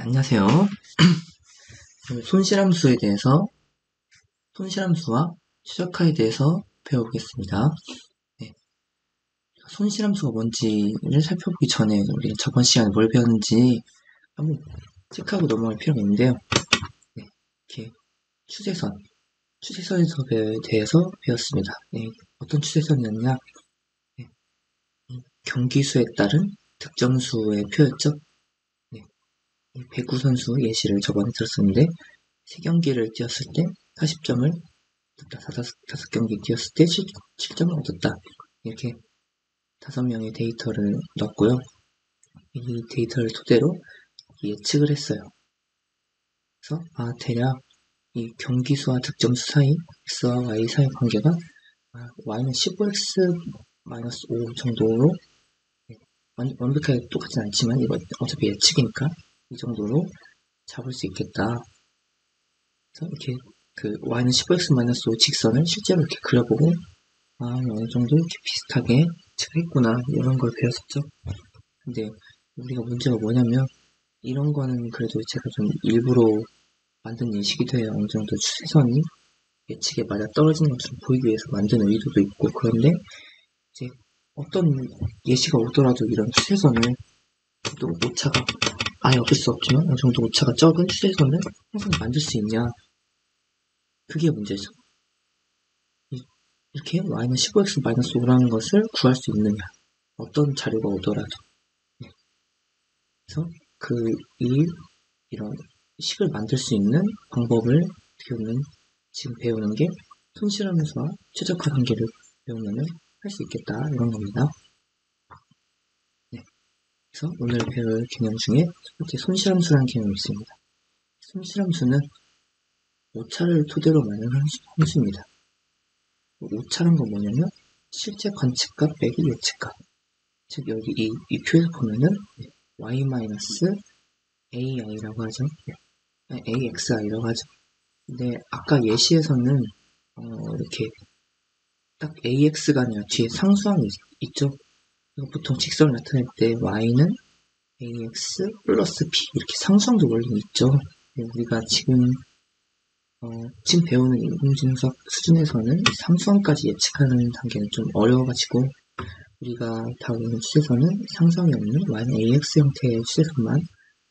안녕하세요. 손실함수에 대해서, 손실함수와 최적화에 대해서 배워보겠습니다. 네. 손실함수가 뭔지를 살펴보기 전에 우리가 저번 시간에 뭘 배웠는지 한번 체크하고 넘어갈 필요가 있는데요. 네. 이렇게 추세선에 대해서 배웠습니다. 네. 어떤 추세선이었냐? 네. 경기수에 따른 득점수의 표였죠. 네. 배구 선수 예시를 저번에 들었었는데, 3경기를 뛰었을 때 40점을 얻었다. 5경기 뛰었을 때 7점을 얻었다. 이렇게 5명의 데이터를 넣었고요. 이 데이터를 토대로 예측을 했어요. 그래서 대략 이 경기수와 득점수 사이, x와 y 사이 관계가 y는 15x-5 정도로, 완벽하게 똑같진 않지만 이거 어차피 예측이니까 이 정도로 잡을 수 있겠다. 그래서 이렇게 y는 15x-5 직선을 실제로 이렇게 그려보고 어느 정도 이렇게 비슷하게 예측했구나 이런 걸 배웠었죠. 근데 우리가 문제가 뭐냐면 이런 거는 그래도 제가 좀 일부러 만든 예시기도 해요. 어느 정도 추세선이 예측에 맞아 떨어지는 것처럼 보이기 위해서 만든 의도도 있고, 그런데 이제 어떤 예시가 오더라도 이런 추세선을 또 오차가 아예 없을 수 없지만 어느 정도 오차가 적은 추세선을 항상 만들 수 있냐, 그게 문제죠. 이렇게 y는 15x-5라는 것을 구할 수 있느냐, 어떤 자료가 오더라도. 그래서 이런 식을 만들 수 있는 방법을 지금 배우는 게 손실함수와 최적화 단계를 배우면 할 수 있겠다, 이런 겁니다. 네. 그래서 오늘 배울 개념 중에 첫 번째 손실함수라는 개념이 있습니다. 손실함수는 오차를 토대로 만든 함수입니다. 오차란 건 뭐냐면 실제 관측값 빼기 예측값. 즉 여기 이 표에서 보면은 y-ai라고 하죠. AXI라고 하죠. 근데 아까 예시에서는 이렇게 딱 AX가 아니라 뒤에 상수항이 있죠. 보통 직선을 나타낼 때 y는 AX 플러스 B 이렇게 상수항도 원리는 있죠. 우리가 지금 배우는 인공지능수학 수준에서는 상수항까지 예측하는 단계는 좀 어려워가지고 우리가 다루는 추세선은 상수항이 없는 y는 AX 형태의 추세선만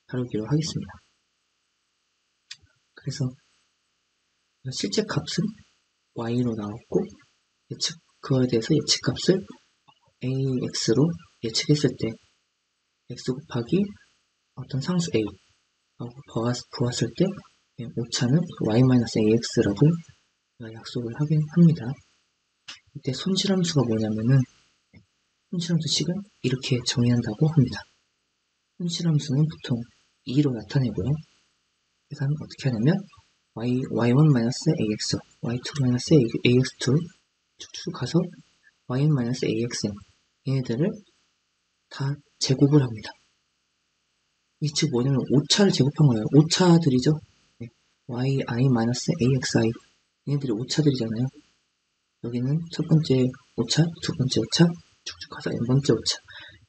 다루기로 하겠습니다. 그래서 실제 값은 y로 나왔고 그거에 대해서 예측값을 AX로 예측했을 때 x 곱하기 어떤 상수 A 하고 보았을 때 오차는 y-ax라고 약속을 하긴 합니다. 이때 손실함수가 뭐냐면은 손실함수 식은 이렇게 정의한다고 합니다. 손실함수는 보통 2로 나타내고요. 계산은 어떻게 하냐면 y1-ax, y2-ax2 쭉쭉 가서 yn-axn 얘네들을 다 제곱을 합니다. 이 즉 뭐냐면 오차를 제곱한 거예요. 오차들이죠. yi-axi 얘네들이 오차들이잖아요. 여기는 첫 번째 오차, 두 번째 오차, 쭉쭉 가서 n번째 오차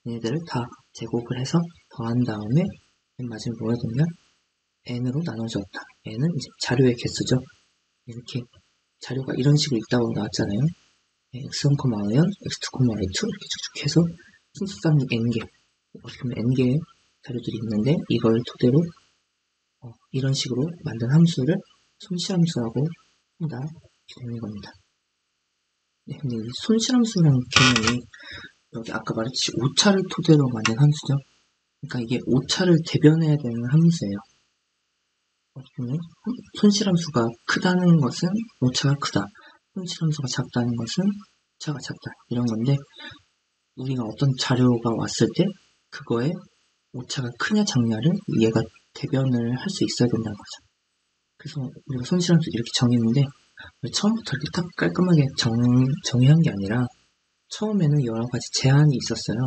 얘네들을 다 제곱을 해서 더한 다음에 맨 마지막에 뭐가 되냐, n으로 나눠졌다. n은 이제 자료의 개수죠. 이렇게 자료가 이런 식으로 있다고 나왔잖아요. x1, y1, x2, y2 이렇게 쭉쭉 해서 순수상 n개, 어떻게 보면 n개의 자료들이 있는데 이걸 토대로 이런 식으로 만든 함수를 손실함수라고 한다, 이렇게 되는 겁니다. 네, 근데 이 손실함수라는 개념이 여기 아까 말했듯이 오차를 토대로 만든 함수죠. 그러니까 이게 오차를 대변해야 되는 함수예요. 어쩌면 손실함수가 크다는 것은 오차가 크다, 손실함수가 작다는 것은 오차가 작다, 이런 건데 우리가 어떤 자료가 왔을 때 그거에 오차가 크냐 작냐를 얘가 대변을 할 수 있어야 된다는 거죠. 그래서 우리가 손실함수 이렇게 정했는데 처음부터 이렇게 딱 깔끔하게 정의한 게 아니라 처음에는 여러 가지 제한이 있었어요.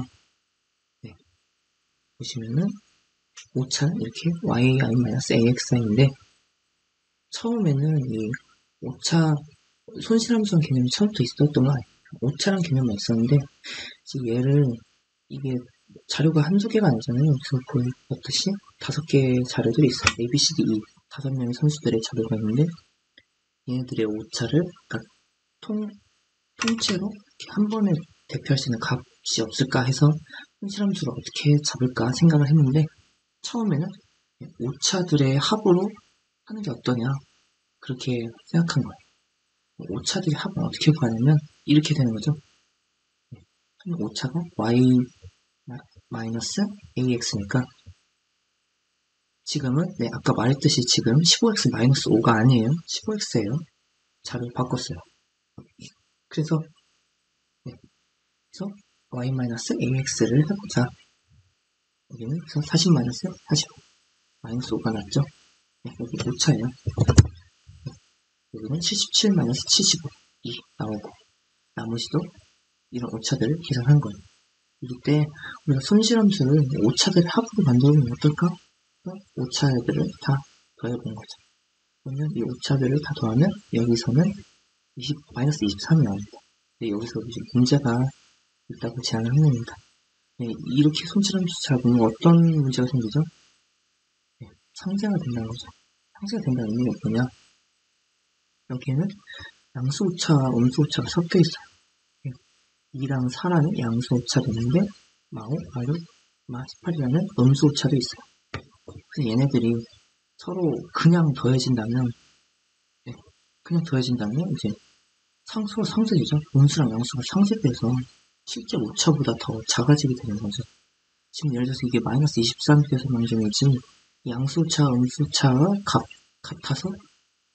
네. 보시면은 오차는 이렇게 yi-axin데 처음에는 이 오차 손실함수 개념이 처음부터 있었던 거 아니에요. 오차란 개념만 있었는데 얘를 이게 자료가 한두 개가 아니잖아요. 여기서 보듯이 5개의 자료들이 있어요. A, B, C, D, E 5명의 선수들의 자료가 있는데 얘네들의 오차를 그러니까 통째로 이렇게 한 번에 대표할 수 있는 값이 없을까 해서 손실함수를 어떻게 잡을까 생각을 했는데 처음에는 오차들의 합으로 하는 게 어떠냐 그렇게 생각한 거예요. 오차들의 합은 어떻게 구하냐면 이렇게 되는 거죠. 오차가 y 마이너스 ax니까 지금은 아까 말했듯이 지금 15x 마이너스 5가 아니에요. 15x예요. 자료를 바꿨어요. 그래서 y 마이너스 ax를 해보자. 여기는 40 마이너스 45 마이너스 5가 났죠. 여기 오차예요. 여기는 77 마이너스 75 2 나오고 나머지도 이런 오차들을 계산한 거예요. 이때 우리가 손실함수를 오차들의 합으로 만들면 어떨까? 오차들을 다 더해본 거죠. 그러면 이 오차들을 다 더하면 여기서는 마이너스 23이 나옵니다. 여기서 이제 문제가 있다고 제안을 한 겁니다. 이렇게 손실함수 잡으면 어떤 문제가 생기죠? 상쇄가 된다는 거죠. 상쇄가 된다는 의미가 뭐냐? 여기에는 양수오차, 음수오차가 섞여 있어요. 2랑 4라는 양수오차도 있는데 마5, 마6, 마18이라는 음수오차도 있어요. 그래서 얘네들이 서로 그냥 더해진다면 이제 서로 상쇄되죠. 음수랑 양수가 상쇄돼서 실제 오차보다 더 작아지게 되는 거죠. 지금 예를 들어서 이게 마이너스 23에서 망정이지 양수오차, 음수오차가 같아서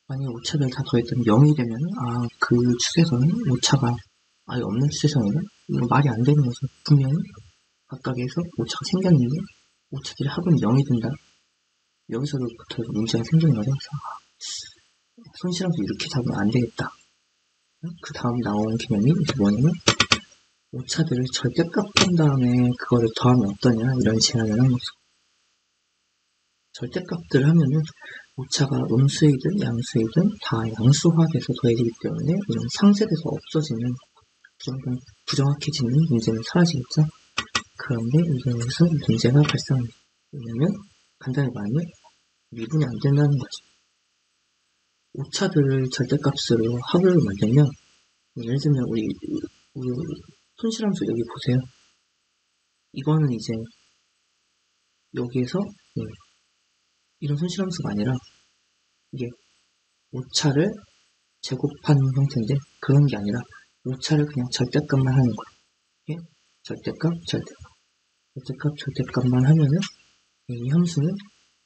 만약에 오차를 다 더했더니 0이 되면 그 추세선은 오차가 아예 없는 추세선이면 이거 말이 안 되는 거죠. 분명히 각각에서 오차가 생겼는데 오차들이 합은 0이 된다. 여기서부터 문제가 생기는 거죠. 손실함수 이렇게 잡으면 안 되겠다. 그 다음 나온 개념이 뭐냐면 오차들을 절대값 한 다음에 그거를 더하면 어떠냐 이런 제안을 한 거죠. 절대값들을 하면은 오차가 음수이든 양수이든 다 양수화돼서 더해지기 때문에 이런 상쇄돼서 없어지는 부정확해지는 문제는 사라지겠죠. 그런데 여기서 문제가 발생합니다. 왜냐면 간단히 말하면 미분이 안 된다는 거죠. 오차들을 절대값으로 합을 만들면 예를 들면 우리 손실함수 여기 보세요. 이거는 이제 여기에서 이런 손실함수가 아니라 이게 오차를 제곱한 형태인데 그런 게 아니라 오차를 그냥 절대값만 하는 거예요. 절대값만 하면은 이 함수는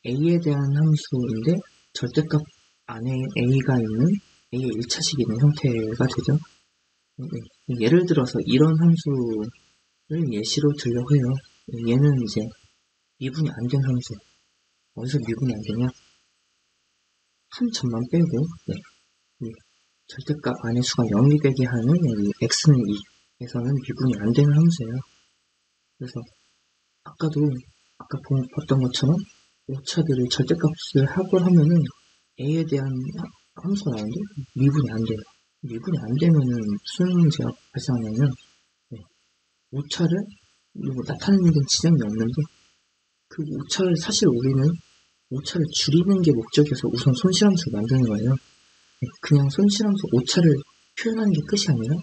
a에 대한 함수인데 절대값 안에 a가 있는 a의 1차식이 있는 형태가 되죠. 예를 들어서 이런 함수를 예시로 들려고 해요. 얘는 이제 미분이 안 된 함수. 어디서 미분이 안 되냐? 한 점만 빼고 절대값 안의 수가 0이 되게 하는 여기 x는 2에서는 미분이 안 되는 함수예요. 그래서 아까 봤던 것처럼 오차들을 절대값을 합을 하면은 a에 대한 함수가 나오는데 미분이 안 돼요. 미분이 안 되면은 무슨 문제가 발생하냐면 오차를 나타내는 데 지장이 없는데 그 오차를 사실 우리는 오차를 줄이는 게 목적이어서 우선 손실함수를 만드는 거예요. 그냥 손실함수 오차를 표현하는 게 끝이 아니라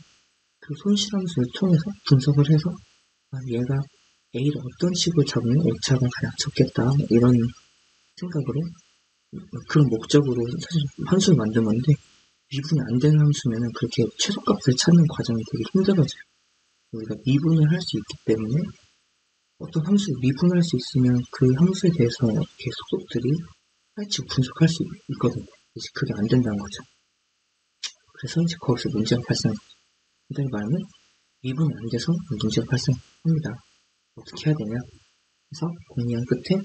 그 손실함수를 통해서 분석을 해서 얘가 A를 어떤 식으로 잡으면 오차가 가장 적겠다 이런 생각으로 그런 목적으로 사실 함수를 만든 건데 미분이 안 되는 함수면은 그렇게 최소값을 찾는 과정이 되게 힘들어져요. 우리가 미분을 할 수 있기 때문에 어떤 함수를 미분을 할 수 있으면 그 함수에 대해서 이렇게 속속들이 파헤치고 분석할 수 있거든요. 이제 그게 안 된다는 거죠. 그래서 이제 거기서 문제가 발생합니다. 간단히 말하면 미분이 안 돼서 문제가 발생합니다. 어떻게 해야 되냐? 그래서 공리한 끝에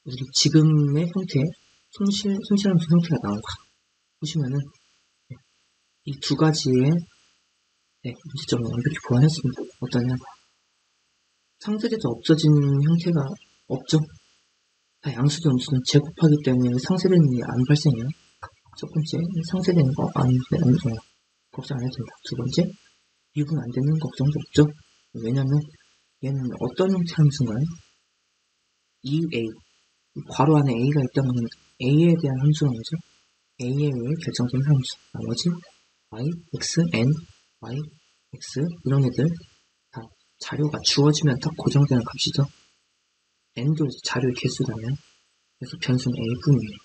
우리 지금의 형태, 손실함수 형태가 나온 거 보시면은 이 두 가지의 문제점을 완벽히 보완했습니다. 어떠냐? 상쇄돼서 없어진 형태가 없죠. 다 양수든 음수든 제곱하기 때문에 상쇄되는 일이 안 발생해요. 첫 번째, 상쇄되는 거 걱정 안 해도 된다. 두 번째, 미분 안 되는 걱정도 없죠. 왜냐면 얘는 어떤 형태 함수인가요? 2a. 괄호 안에 a가 있다면 a에 대한 함수가 뭐죠? a에 의해 결정된 함수. 나머지 y, x, n, y, x 이런 애들 다 자료가 주어지면 딱 고정되는 값이죠. n도 자료의 개수잖아요. 그래서 변수는 a뿐이에요.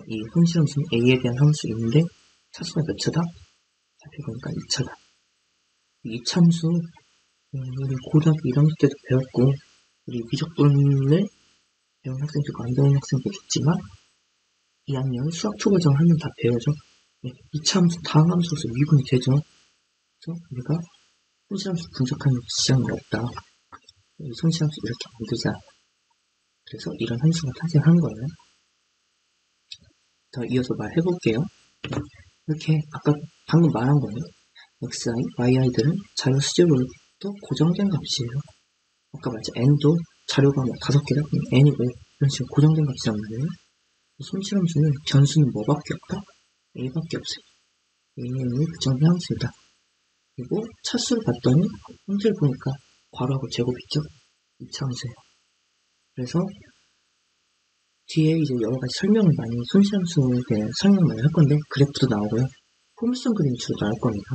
이 손실함수는 a에 대한 함수인데 차수가 몇 차다? 살펴보니까 2차다. 2차함수 우리 고등학교 1학년 때도 배웠고 우리 미적분을 배운 학생도 있고 안 배운 학생도 있지만 2학년 수학 초보자를 하면 다 배우죠. 2차함수 다음 함수로서 미분이 되죠. 그래서 우리가 손실함수 분석하는 지장이 없다. 이 손실함수 이렇게 만들자. 그래서 이런 함수가 탄생한 거예요. 더 이어서 말해볼게요. 이렇게 아까 방금 말한 거예요. xi, yi들은 자료 수직으로 또 고정된 값이에요. 아까 말했죠. n도 자료가 뭐 5개다? n이 5 이런 식으로 고정된 값이란 말이에요. 손실함수는 변수는 뭐밖에 없다? a밖에 없어요. a는 결정된 함수이다. 그리고 차수를 봤더니 형태를 보니까 괄호하고 제곱 있죠? 2차 함수예요. 그래서 뒤에 이제 여러 가지 설명을 많이 손실함수에 대해 설명을 많이 할 건데 그래프도 나오고요. 포물선 그림이 주로 나올 겁니다.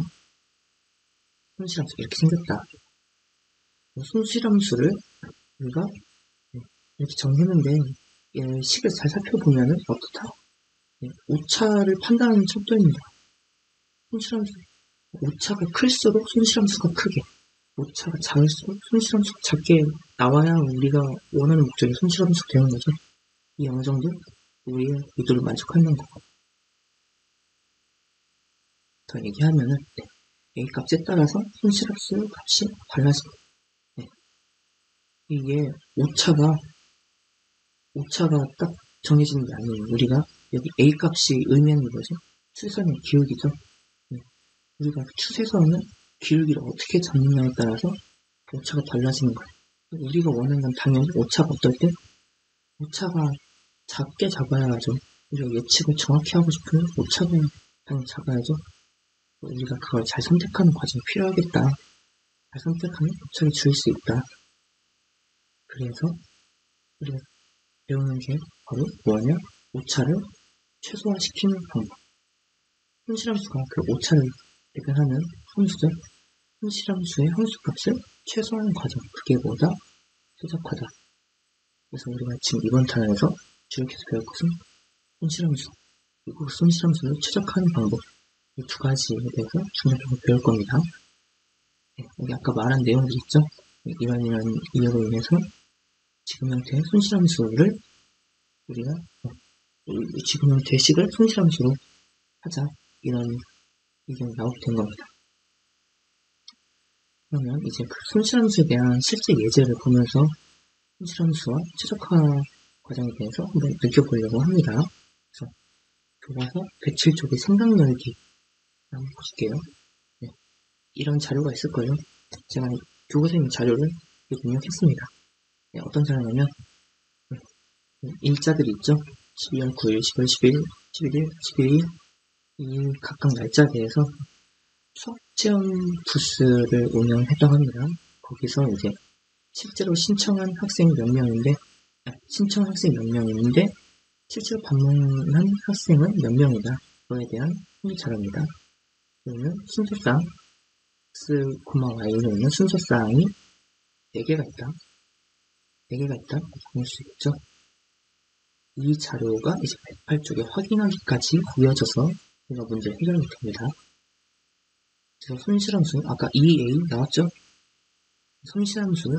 손실함수 이렇게 생겼다. 손실함수를 우리가 이렇게 정했는데 식을 잘 살펴보면 어떻다? 오차를 판단하는 척도입니다. 손실함수 오차가 클수록 손실함수가 크게, 오차가 작을수록 손실함수가 작게 나와야 우리가 원하는 목적이 손실함수가 되는 거죠. 이 어느 정도 우리의 의도를 만족하는 거고. 더 얘기하면은 A 값에 따라서 손실함수 값이 달라집니다. 이게 오차가 딱 정해지는 게 아니에요. 우리가 여기 A 값이 의미하는 거죠. 추세선의 기울기죠. 우리가 추세선은 기울기를 어떻게 잡느냐에 따라서 오차가 달라지는 거예요. 우리가 원하는 건 당연히 오차가 어떨 때? 오차가 작게 잡아야 하죠. 우리가 예측을 정확히 하고 싶으면 오차가 당연히 작아야죠. 우리가 그걸 잘 선택하는 과정이 필요하겠다. 잘 선택하면 오차를 줄일 수 있다. 그래서 우리가 배우는 게 바로 뭐냐? 오차를 최소화시키는 방법. 손실함수가 그 오차를 배분하는 함수죠. 손실함수의 함수값을 최소화하는 과정. 그게 뭐다? 최적화다. 그래서 우리가 지금 이번 단원에서 주력해서 배울 것은 손실함수, 그리고 손실함수를 최적화하는 방법. 이 두 가지에 대해서 중요하게 배울 겁니다. 여기 아까 말한 내용들 있죠? 이런 이유로 인해서 지금 형태의 손실함수를 우리가 지금 형태의 식을 손실함수로 하자. 이런 의견이 나오게 된 겁니다. 그러면 이제 그 손실함수에 대한 실제 예제를 보면서 손실함수와 최적화 과정에 대해서 한번 느껴보려고 합니다. 그래서 교과서 107쪽의 생각 열기 한번 보실게요. 이런 자료가 있을 거예요. 제가 교과서에 있는 자료를 입력했습니다. 어떤 자료냐면 일자들이 있죠. 12월 9일, 10월 10일, 11일, 11일 이 각각 날짜대에서 수학체험 부스를 운영했다고 합니다. 거기서 이제 실제로 신청한 학생이 몇 명인데 실제로 방문한 학생은 몇 명이다. 그거에 대한 자료입니다. 그러면 순서상 x, y로 있는 순서상이 4개가 있다. 4개가 있다. 볼 수 있죠. 이 자료가 이제 108쪽에 확인하기까지 이어져서 우리가 문제를 해결하게 됩니다. 그래서 손실함수는 아까 2a 나왔죠? 손실함수는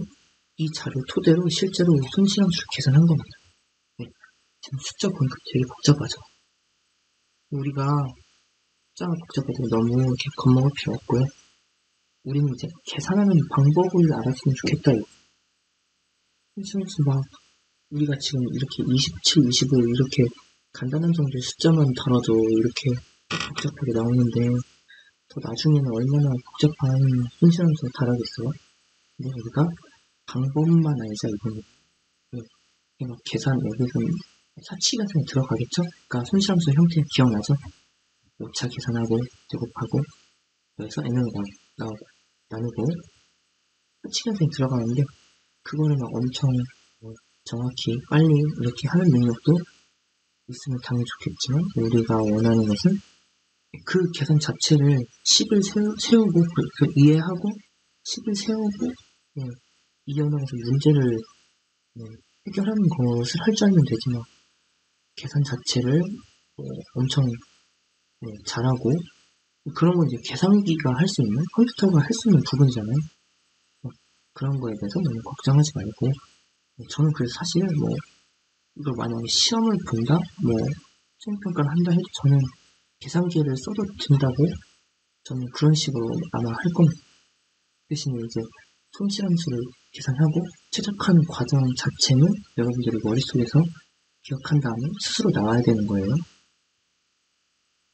이 자료 토대로 실제로 손실함수를 계산한 겁니다. 지금 숫자 보니까 되게 복잡하죠? 우리가 숫자가 복잡해도 너무 이렇게 겁먹을 필요 없고요. 우리는 이제 계산하는 방법을 알았으면 좋겠다. 손실함수 우리가 지금 이렇게 27, 25 이렇게 간단한 정도의 숫자만 다뤄도 이렇게 복잡하게 나오는데 더 나중에는 얼마나 복잡한 손실함수를 다루겠어요? 근데 우리가 방법만 알자 이거는 계산 여기서 사치 계산이 들어가겠죠? 그러니까 손실함수 형태 기억나죠? 오차 계산하고 제곱하고 여기서 n을 나누고 수치계산이 들어가는데 그거를 막 엄청 정확히 빨리 이렇게 하는 능력도 있으면 당연히 좋겠지만 우리가 원하는 것은 그 계산 자체를 10을 세우고 그 이해하고 10을 세우고 이 언어에서 문제를 해결하는 것을 할 줄 알면 되지만 계산 자체를 엄청 잘하고 그런 건 이제 계산기가 할 수 있는 컴퓨터가 할 수 있는 부분이잖아요. 그런 거에 대해서 너무 걱정하지 말고 저는 그래서 사실 이걸 만약에 시험을 본다 수행평가를 한다 해도 저는 계산기를 써도 된다고 저는 그런 식으로 아마 할 겁니다. 대신에 이제 손실함수를 계산하고 최적화하는 과정 자체는 여러분들이 머릿속에서 기억한 다음에 스스로 나와야 되는 거예요.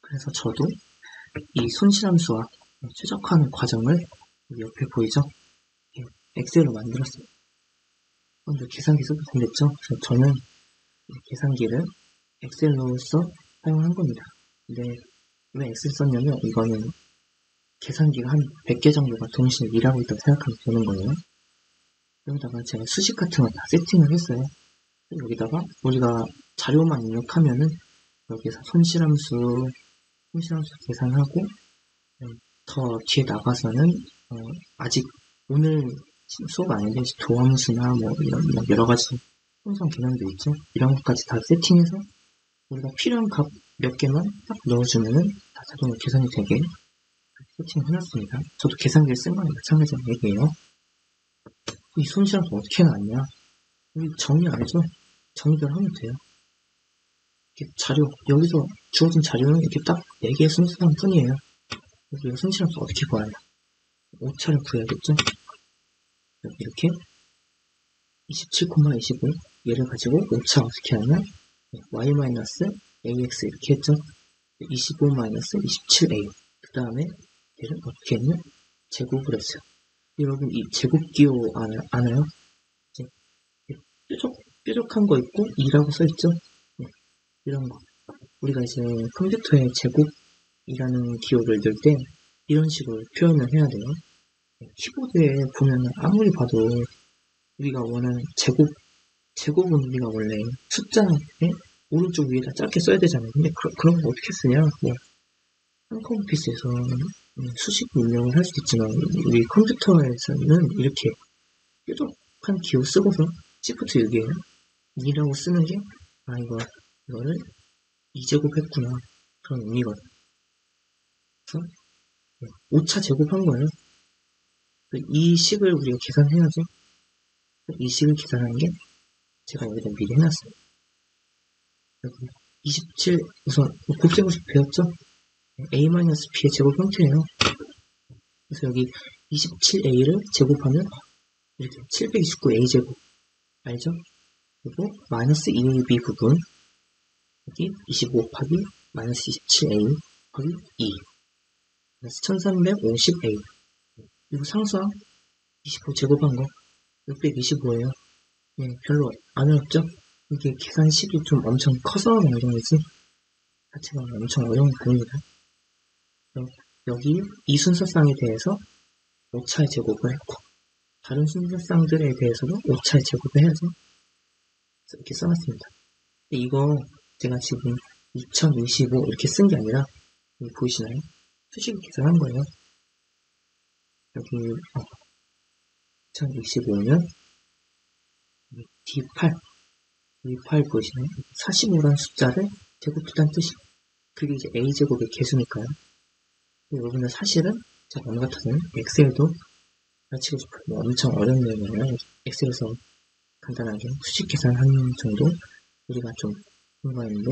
그래서 저도 이 손실함수와 최적화하는 과정을 옆에 보이죠? 엑셀로 만들었어요. 먼저 계산기 써도 되겠죠? 그래서 저는 계산기를 엑셀로서 사용한 겁니다. 근데 왜 엑셀 썼냐면 이거는 계산기가 한 100개 정도가 동시에 일하고 있다고 생각하면 되는 거예요. 여기다가 제가 수식 같은 거 다 세팅을 했어요. 여기다가 우리가 자료만 입력하면은 여기서 손실함수 계산하고 더 뒤에 나가서는 아직 오늘 수업 아닌데 도함수나 이런 여러 가지 풍성 개념도 있죠. 이런 것까지 다 세팅해서 우리가 필요한 값 몇 개만 딱 넣어주면은 다 자동으로 계산이 되게 세팅을 해놨습니다. 저도 계산기를 쓴 거랑 마찬가지란 얘기예요. 이 손실함수 어떻게 나왔냐? 우리 정리 안 해서 정리를 하면 돼요. 이렇게 자료, 여기서 주어진 자료는 이렇게 딱 4개의 순서상 뿐이에요. 여기 손실함수 어떻게 구하냐? 오차를 구해야겠죠? 이렇게 27,25 얘를 가지고 오차 어떻게 하냐? y-ax 이렇게 했죠? 25-27a 그 다음에 얘를 어떻게 했냐? 제곱을 했어요. 여러분 이 제곱 기호 아나요? 뾰족한 거 있고 2라고 써있죠? 이런 거 우리가 이제 컴퓨터에 제곱이라는 기호를 넣을 때 이런 식으로 표현을 해야 돼요. 키보드에 보면 아무리 봐도 우리가 원하는 제곱은 우리가 원래 숫자에 오른쪽 위에다 짧게 써야 되잖아요. 근데 그런 거 어떻게 쓰냐? 한컴피스에서 수식 입력을 할 수도 있지만 우리 컴퓨터에서는 이렇게 뾰족한 기호 쓰고서 Shift 6이에요. 2라고 쓰는 게 이거를 2제곱 했구나 그런 의미거든. 그래서 5차 제곱한 거예요. 이 식을 우리가 계산해야죠. 이 식을 계산하는 게 제가 여기다 미리 해놨어요. 여기 27 우선 곱셈공식 배웠죠? a-b의 제곱 형태예요. 그래서 여기 27a를 제곱하면 이렇게 729a 제곱 알죠? 그리고 마이너스 2ab 부분 여기 25 곱하기 마이너스 27a 곱하기 2 그래서 1350a 그리고 상수항 25 제곱한 거 625예요. 별로 안 어렵죠? 이게 계산식이 좀 엄청 커서 어려운지 자체가 엄청 어려운 게 아닙니다. 여기 이 순서쌍에 대해서 5차의 제곱을 했고 다른 순서쌍들에 대해서도 5차의 제곱을 해야죠. 이렇게 써놨습니다. 이거 제가 지금 2025 이렇게 쓴 게 아니라 여기 보이시나요? 수식을 계산한 거예요. 여기 2025년 D8 보이시나요? 45라는 숫자를 제곱했다는 뜻이 그게 이제 A제곱의 개수니까요. 여러분들 사실은 제가 오늘 같아서는 엑셀도 가르치고 싶어요. 엄청 어려운 내용이에요. 엑셀에서 간단하게 수식 계산하는 정도 우리가 좀 공부하는데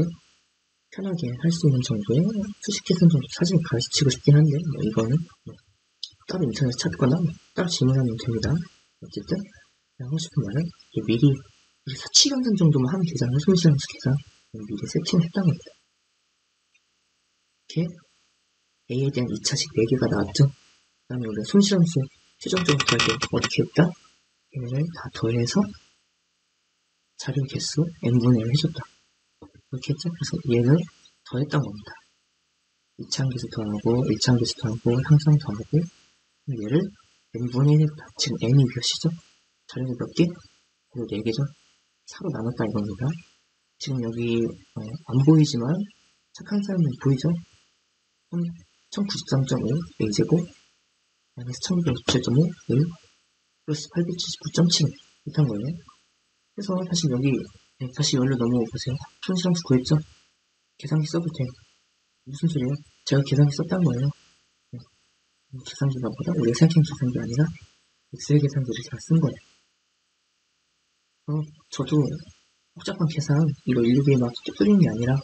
편하게 할 수 있는 정도의 수식 계산 정도 사실 가르치고 싶긴 한데 이거는 따로 인터넷 찾거나 따로 질문하면 됩니다. 어쨌든 하고 싶은 말은 미리 사치감산 정도만 하면 되잖아요. 손실함수 계산 미리 세팅했다는 겁니다. 이렇게 A에 대한 2차식 4개가 나왔죠. 그 다음에 우리가 손실함수 최종적으로 더할 때 어떻게 했다? 얘를 다 더해서 자료 개수 n분의 1 해줬다. 이렇게 했죠. 그래서 얘를 더했던 겁니다. 2차항계수 더하고 1차항계수 더하고 항상 더하고 얘를 n분의 1 했다. 지금 n이 몇이죠? 자료가 몇 개? 그리고 4개죠? 4로 나눴다 이겁니다. 지금 여기 안 보이지만 착한 사람은 보이죠? 1093.5 a제곱 마이너스 1257.5 a 플러스 879.7 이렇게 한 거예요. 그래서 다시 여기 다시 열로 넘어오보세요. 손실함수 구했죠? 계산기 써도 돼. 무슨 소리예요? 제가 계산기 썼단 거예요. 계산기가 보다 우리가 생각한 계산기 아니라 엑셀 계산기를 제가 쓴 거예요. 저도 복잡한 계산 이거 일일이 막 뜯는 게 아니라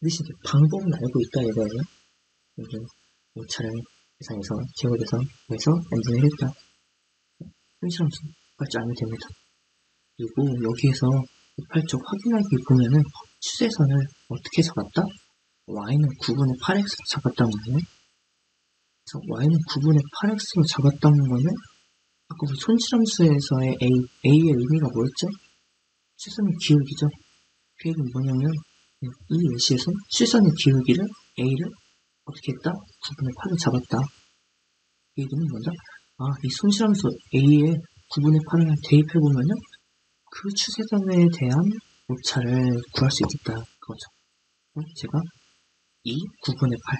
대신 방법은 알고 있다 이거예요. 여기 오차를 계산해서 제곱해서 해서 n분의 1 했다. 손실함수 갈 줄 알면 됩니다. 그리고 여기에서 58쪽 확인하기 보면은 추세선을 어떻게 잡았다? y는 9분의 8x로 잡았다는 거예요. 그래서 y는 9분의 8x로 잡았다는 거는 아까 우리 손실함수에서의 a의 의미가 뭐였죠? 추세선의 기울기죠. 그 얘기는 뭐냐면 이 예시에서 추세선의 기울기를 a를 어떻게 했다? 9분의 8을 잡았다. 그 얘기는 뭐죠? 이 손실함수 a에 9분의 8을 대입해보면은 그 추세선에 대한 오차를 구할 수 있겠다. 그거죠. 제가 이 9분의 8,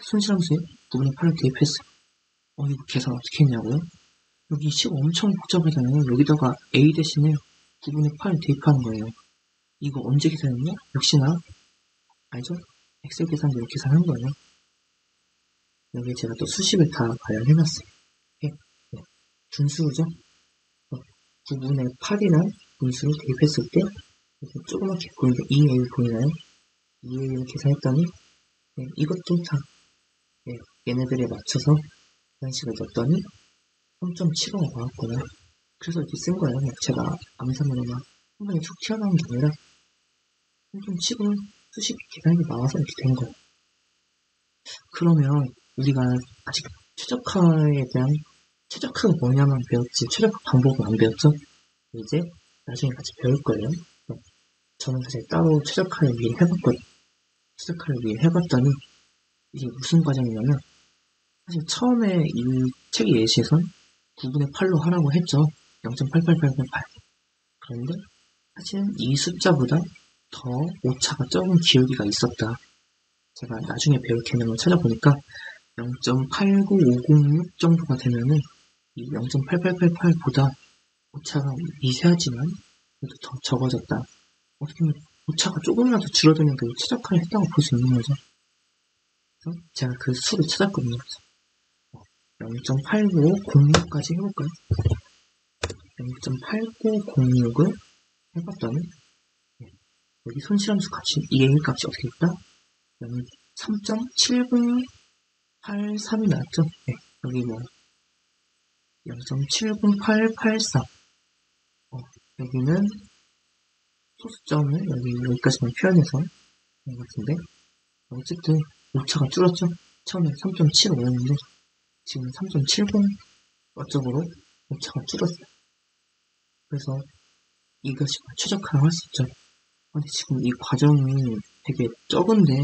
손실함수에 9분의 8을 대입했어요. 이거 계산 어떻게 했냐고요? 여기 식 엄청 복잡하잖아요. 여기다가 a 대신에 9분의 8을 대입하는 거예요. 이거 언제 계산했냐? 역시나 알죠? 엑셀 계산기로 계산한 거예요. 여기 제가 또 수식을 다 관련해놨어요. 분수죠? 9분의 8이란 분수를 대입했을 때 이렇게 조그맣게 보이는데 2a 보이나요? 2a를 계산했더니 이것도 다 얘네들에 맞춰서 계산식을 넣었더니 3.75가 나왔구나. 그래서 이렇게 쓴 거예요. 제가 암산으로 막 한 번에 툭 튀어나온 게 아니라 3.75 수식 계산이 나와서 이렇게 된 거예요. 그러면 우리가 아직 최적화에 대한 최적화가 뭐냐만 배웠지 최적화 방법은 안 배웠죠? 이제 나중에 같이 배울 거예요. 저는 사실 따로 최적화를 미리 해봤거든요. 최적화를 미리 해봤더니 이게 무슨 과정이냐면 사실 처음에 이 책 예시에선 9분의 8로 하라고 했죠. 0.88888. 그런데 사실 이 숫자보다 더 오차가 적은 기울기가 있었다. 제가 나중에 배울 개념을 찾아보니까 0.89506 정도가 되면은 이 0.8888보다 오차가 미세하지만 그래도 더 적어졌다. 어떻게 보면 오차가 조금이라도 줄어드니까 최적화를 했다고 볼 수 있는 거죠. 그래서 제가 그 수를 찾았거든요. 0.8906까지 해볼까요? 0.8906을 해봤더니 여기 손실함수 값이 EA 값이 어떻게 있다? 3.70883이 나왔죠? 여기 0.70883 여기는 소수점을 여기까지만 표현해서 한 것 같은데 어쨌든 오차가 줄었죠? 처음에 3.75였는데 지금 3.70 어쩌고로 오차가 줄었어요. 그래서 이것이 최적화를 할 수 있죠. 근데 지금 이 과정이 되게 적은데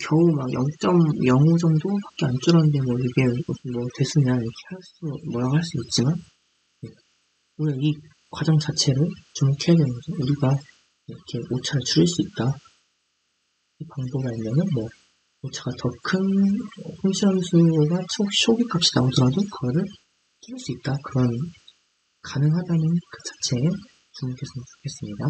겨우 막 0.05 정도밖에 안 줄었는데 이게 됐으냐 이렇게 뭐라고 할 수 있지만 오늘 이 과정 자체를 주목해야 되는 거죠. 우리가 이렇게 오차를 줄일 수 있다. 이 방법을 알면은 오차가 더 큰 손실함수가 쇼기 값이 나오더라도 그거를 줄일 수 있다. 그런 가능하다는 그 자체에 주목했으면 좋겠습니다.